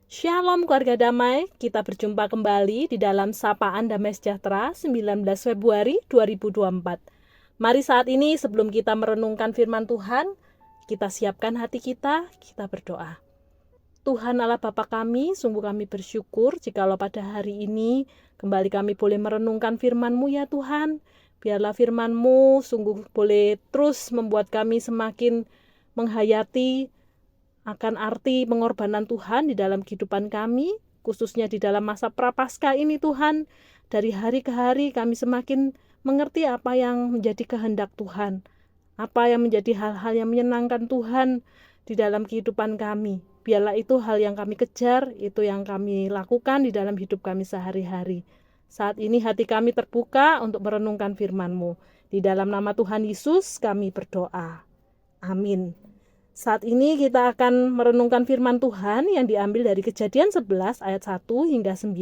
Shalom keluarga damai, kita berjumpa kembali di dalam Sapaan Damai Sejahtera 19 Februari 2024. Mari saat ini sebelum kita merenungkan firman Tuhan, kita siapkan hati kita berdoa. Tuhan Allah Bapa kami, sungguh kami bersyukur jikalau pada hari ini kembali kami boleh merenungkan firman-Mu ya Tuhan. Biarlah firman-Mu sungguh boleh terus membuat kami semakin menghayati akan arti pengorbanan Tuhan di dalam kehidupan kami, khususnya di dalam masa Prapaskah ini Tuhan. Dari hari ke hari kami semakin mengerti apa yang menjadi kehendak Tuhan, apa yang menjadi hal-hal yang menyenangkan Tuhan di dalam kehidupan kami. Biarlah itu hal yang kami kejar, itu yang kami lakukan di dalam hidup kami sehari-hari. Saat ini hati kami terbuka untuk merenungkan firman-Mu. Di dalam nama Tuhan Yesus kami berdoa. Amin. Saat ini kita akan merenungkan firman Tuhan yang diambil dari Kejadian 11 ayat 1 hingga 9.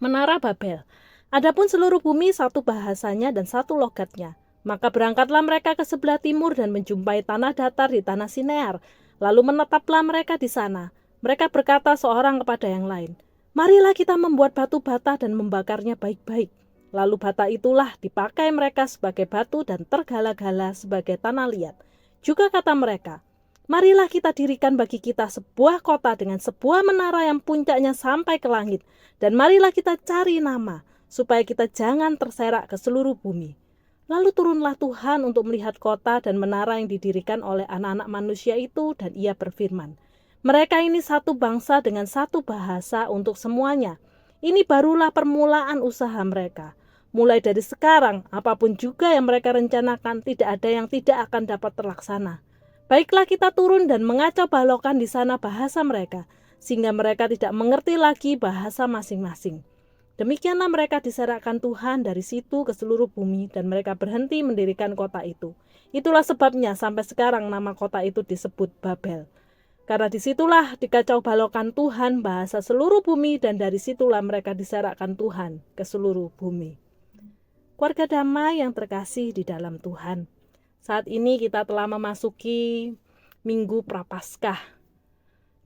Menara Babel. Adapun seluruh bumi satu bahasanya dan satu logatnya. Maka berangkatlah mereka ke sebelah timur dan menjumpai tanah datar di tanah Sinear. Lalu menetaplah mereka di sana. Mereka berkata seorang kepada yang lain, "Marilah kita membuat batu bata dan membakarnya baik-baik." Lalu bata itulah dipakai mereka sebagai batu dan tergala-gala sebagai tanah liat. Juga kata mereka, "Marilah kita dirikan bagi kita sebuah kota dengan sebuah menara yang puncaknya sampai ke langit. Dan marilah kita cari nama, supaya kita jangan terserak ke seluruh bumi." Lalu turunlah Tuhan untuk melihat kota dan menara yang didirikan oleh anak-anak manusia itu, dan Ia berfirman, "Mereka ini satu bangsa dengan satu bahasa untuk semuanya. Ini barulah permulaan usaha mereka. Mulai dari sekarang, apapun juga yang mereka rencanakan, tidak ada yang tidak akan dapat terlaksana. Baiklah kita turun dan mengacau balokkan di sana bahasa mereka, sehingga mereka tidak mengerti lagi bahasa masing-masing." Demikianlah mereka diserahkan Tuhan dari situ ke seluruh bumi, dan mereka berhenti mendirikan kota itu. Itulah sebabnya sampai sekarang nama kota itu disebut Babel. Karena disitulah dikacau balokkan Tuhan bahasa seluruh bumi, dan dari situlah mereka diserahkan Tuhan ke seluruh bumi. Keluarga damai yang terkasih di dalam Tuhan, saat ini kita telah memasuki Minggu Prapaskah.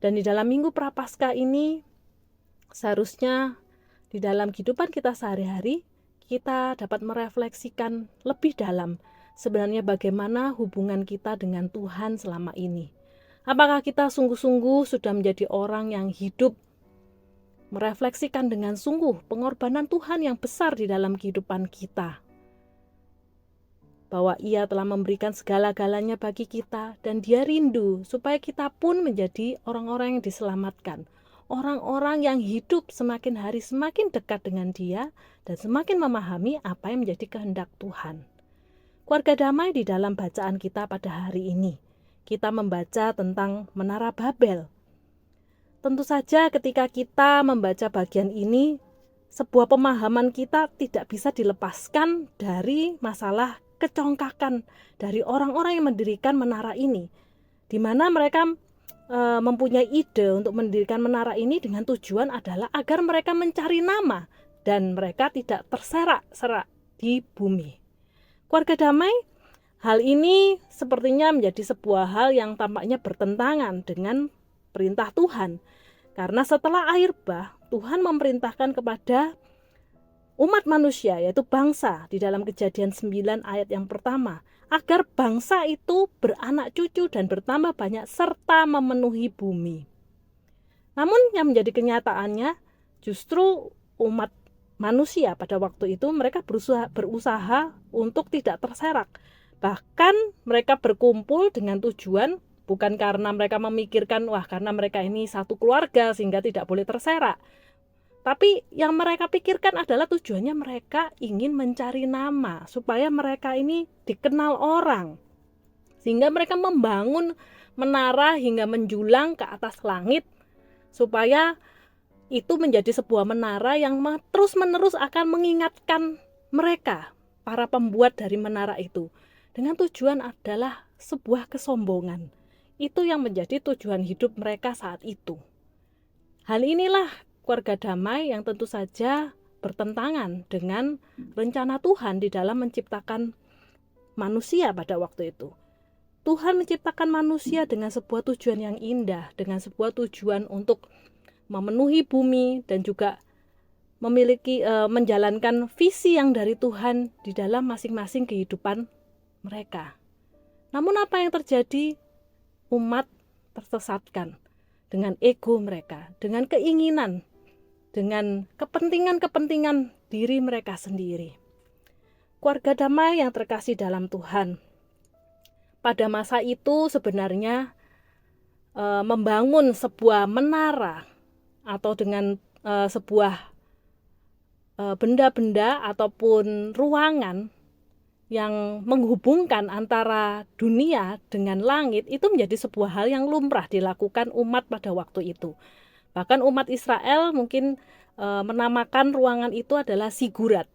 Dan di dalam Minggu Prapaskah ini, seharusnya di dalam kehidupan kita sehari-hari, kita dapat merefleksikan lebih dalam sebenarnya bagaimana hubungan kita dengan Tuhan selama ini. Apakah kita sungguh-sungguh sudah menjadi orang yang hidup merefleksikan dengan sungguh pengorbanan Tuhan yang besar di dalam kehidupan kita, bahwa Ia telah memberikan segala-galanya bagi kita, dan Dia rindu supaya kita pun menjadi orang-orang yang diselamatkan, orang-orang yang hidup semakin hari semakin dekat dengan Dia dan semakin memahami apa yang menjadi kehendak Tuhan. Keluarga damai, di dalam bacaan kita pada hari ini, kita membaca tentang Menara Babel. Tentu saja ketika kita membaca bagian ini, sebuah pemahaman kita tidak bisa dilepaskan dari masalah kecongkakan dari orang-orang yang mendirikan menara ini, di mana mereka mempunyai ide untuk mendirikan menara ini dengan tujuan adalah agar mereka mencari nama dan mereka tidak terserak-serak di bumi. Keluarga damai, hal ini sepertinya menjadi sebuah hal yang tampaknya bertentangan dengan perintah Tuhan. Karena setelah air bah, Tuhan memerintahkan kepada umat manusia, yaitu bangsa, di dalam Kejadian 9 ayat yang pertama, agar bangsa itu beranak cucu dan bertambah banyak serta memenuhi bumi. Namun yang menjadi kenyataannya, justru umat manusia pada waktu itu mereka berusaha untuk tidak terserak. Bahkan mereka berkumpul dengan tujuan bukan karena mereka memikirkan, karena mereka ini satu keluarga sehingga tidak boleh terserak. Tapi yang mereka pikirkan adalah tujuannya mereka ingin mencari nama, supaya mereka ini dikenal orang. Sehingga mereka membangun menara hingga menjulang ke atas langit, supaya itu menjadi sebuah menara yang terus-menerus akan mengingatkan mereka, para pembuat dari menara itu. Dengan tujuan adalah sebuah kesombongan. Itu yang menjadi tujuan hidup mereka saat itu. Hal inilah keluarga damai yang tentu saja bertentangan dengan rencana Tuhan di dalam menciptakan manusia pada waktu itu. Tuhan menciptakan manusia dengan sebuah tujuan yang indah, dengan sebuah tujuan untuk memenuhi bumi dan juga menjalankan visi yang dari Tuhan di dalam masing-masing kehidupan mereka. Namun apa yang terjadi? Umat tersesatkan dengan ego mereka, dengan keinginan, dengan kepentingan-kepentingan diri mereka sendiri. Keluarga damai yang terkasih dalam Tuhan, pada masa itu sebenarnya membangun sebuah menara atau dengan sebuah benda-benda ataupun ruangan yang menghubungkan antara dunia dengan langit itu menjadi sebuah hal yang lumrah dilakukan umat pada waktu itu. Bahkan umat Israel mungkin menamakan ruangan itu adalah sigurat.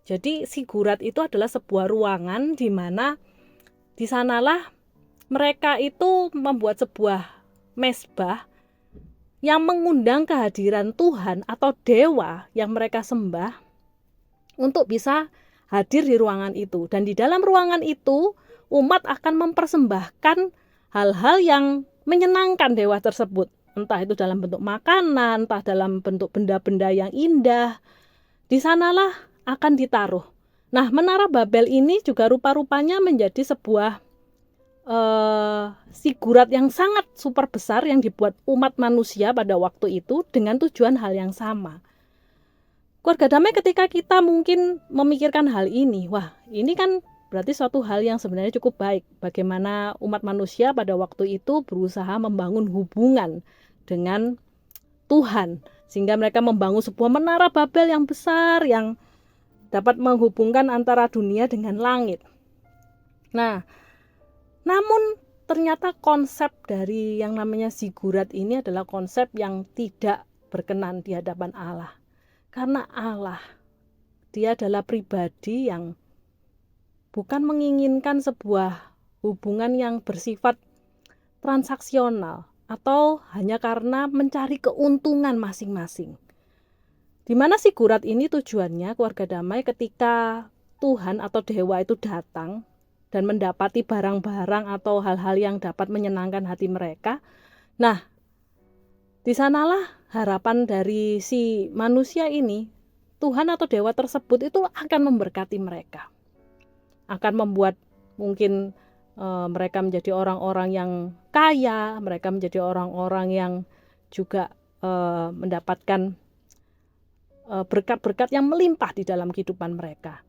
Jadi sigurat itu adalah sebuah ruangan di mana di sanalah mereka itu membuat sebuah mezbah yang mengundang kehadiran Tuhan atau dewa yang mereka sembah untuk bisa hadir di ruangan itu. Dan di dalam ruangan itu umat akan mempersembahkan hal-hal yang menyenangkan dewa tersebut. Entah itu dalam bentuk makanan, entah dalam bentuk benda-benda yang indah. Di sanalah akan ditaruh. Nah, Menara Babel ini juga rupa-rupanya menjadi sebuah sigurat yang sangat super besar yang dibuat umat manusia pada waktu itu dengan tujuan hal yang sama. Keluarga damai, ketika kita mungkin memikirkan hal ini, wah ini kan berarti suatu hal yang sebenarnya cukup baik. Bagaimana umat manusia pada waktu itu berusaha membangun hubungan dengan Tuhan, sehingga mereka membangun sebuah menara Babel yang besar yang dapat menghubungkan antara dunia dengan langit. Nah, namun ternyata konsep dari yang namanya zigurat ini adalah konsep yang tidak berkenan di hadapan Allah. Karena Allah, dia adalah pribadi yang bukan menginginkan sebuah hubungan yang bersifat transaksional atau hanya karena mencari keuntungan masing-masing. Di mana zigurat ini tujuannya, keluarga damai, ketika Tuhan atau dewa itu datang dan mendapati barang-barang atau hal-hal yang dapat menyenangkan hati mereka. Nah, di sanalah harapan dari si manusia ini, Tuhan atau dewa tersebut itu akan memberkati mereka. Akan membuat mungkin mereka menjadi orang-orang yang kaya, mereka menjadi orang-orang yang juga mendapatkan berkat-berkat yang melimpah di dalam kehidupan mereka.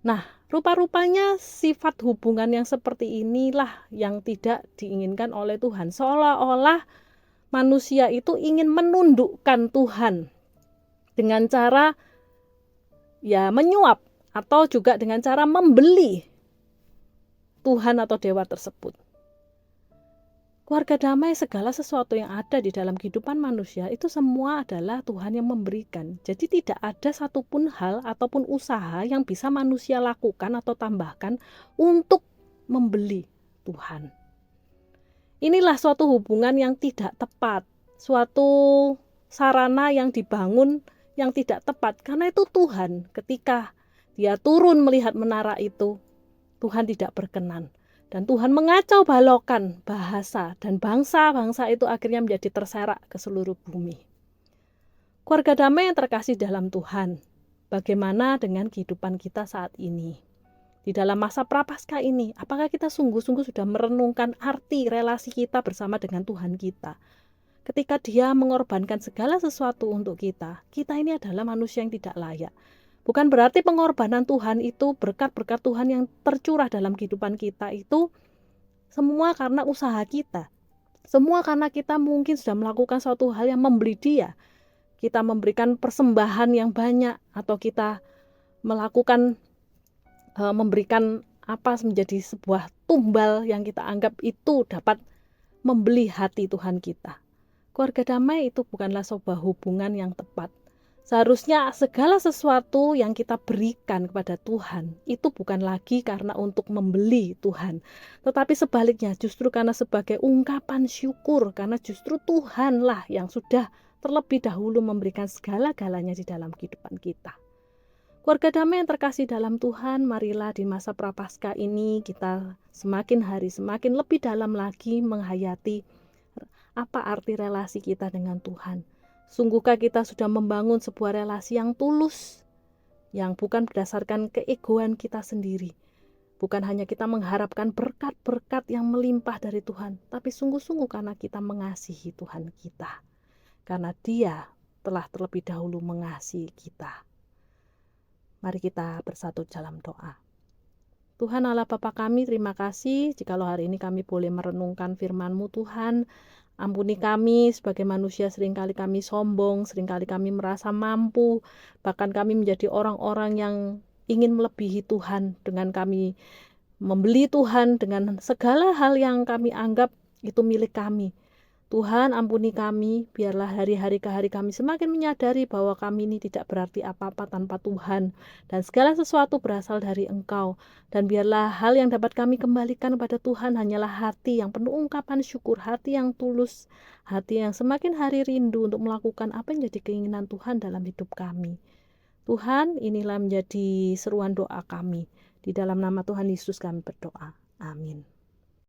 Nah, rupa-rupanya sifat hubungan yang seperti inilah yang tidak diinginkan oleh Tuhan. Seolah-olah manusia itu ingin menundukkan Tuhan dengan cara menyuap atau juga dengan cara membeli Tuhan atau dewa tersebut. Keluarga damai, segala sesuatu yang ada di dalam kehidupan manusia itu semua adalah Tuhan yang memberikan. Jadi tidak ada satupun hal ataupun usaha yang bisa manusia lakukan atau tambahkan untuk membeli Tuhan. Inilah suatu hubungan yang tidak tepat, suatu sarana yang dibangun yang tidak tepat. Karena itu Tuhan ketika dia turun melihat menara itu, Tuhan tidak berkenan. Dan Tuhan mengacau balokan bahasa dan bangsa-bangsa itu akhirnya menjadi terserak ke seluruh bumi. Keluarga damai yang terkasih dalam Tuhan, bagaimana dengan kehidupan kita saat ini? Di dalam masa prapaskah ini, apakah kita sungguh-sungguh sudah merenungkan arti relasi kita bersama dengan Tuhan kita? Ketika dia mengorbankan segala sesuatu untuk kita, kita ini adalah manusia yang tidak layak. Bukan berarti pengorbanan Tuhan itu, berkat-berkat Tuhan yang tercurah dalam kehidupan kita itu semua karena usaha kita. Semua karena kita mungkin sudah melakukan suatu hal yang membeli dia. Kita memberikan persembahan yang banyak atau kita memberikan menjadi sebuah tumbal yang kita anggap itu dapat membeli hati Tuhan kita. Keluarga damai itu bukanlah sebuah hubungan yang tepat. Seharusnya segala sesuatu yang kita berikan kepada Tuhan itu bukan lagi karena untuk membeli Tuhan, tetapi sebaliknya justru karena sebagai ungkapan syukur, karena justru Tuhanlah yang sudah terlebih dahulu memberikan segala-galanya di dalam kehidupan kita. Keluarga damai yang terkasih dalam Tuhan, marilah di masa Prapaskah ini kita semakin hari semakin lebih dalam lagi menghayati apa arti relasi kita dengan Tuhan. Sungguhkah kita sudah membangun sebuah relasi yang tulus, yang bukan berdasarkan keegoan kita sendiri. Bukan hanya kita mengharapkan berkat-berkat yang melimpah dari Tuhan, tapi sungguh-sungguh karena kita mengasihi Tuhan kita. Karena Dia telah terlebih dahulu mengasihi kita. Mari kita bersatu dalam doa. Tuhan Allah Bapa kami, terima kasih jikalau hari ini kami boleh merenungkan firman-Mu Tuhan. Ampuni kami sebagai manusia, seringkali kami sombong, seringkali kami merasa mampu, bahkan kami menjadi orang-orang yang ingin melebihi Tuhan dengan kami membeli Tuhan dengan segala hal yang kami anggap itu milik kami. Tuhan ampuni kami, biarlah hari-hari ke hari kami semakin menyadari bahwa kami ini tidak berarti apa-apa tanpa Tuhan, dan segala sesuatu berasal dari Engkau, dan biarlah hal yang dapat kami kembalikan kepada Tuhan hanyalah hati yang penuh ungkapan syukur, hati yang tulus, hati yang semakin hari rindu untuk melakukan apa yang jadi keinginan Tuhan dalam hidup kami. Tuhan, inilah menjadi seruan doa kami. Di dalam nama Tuhan Yesus kami berdoa. Amin.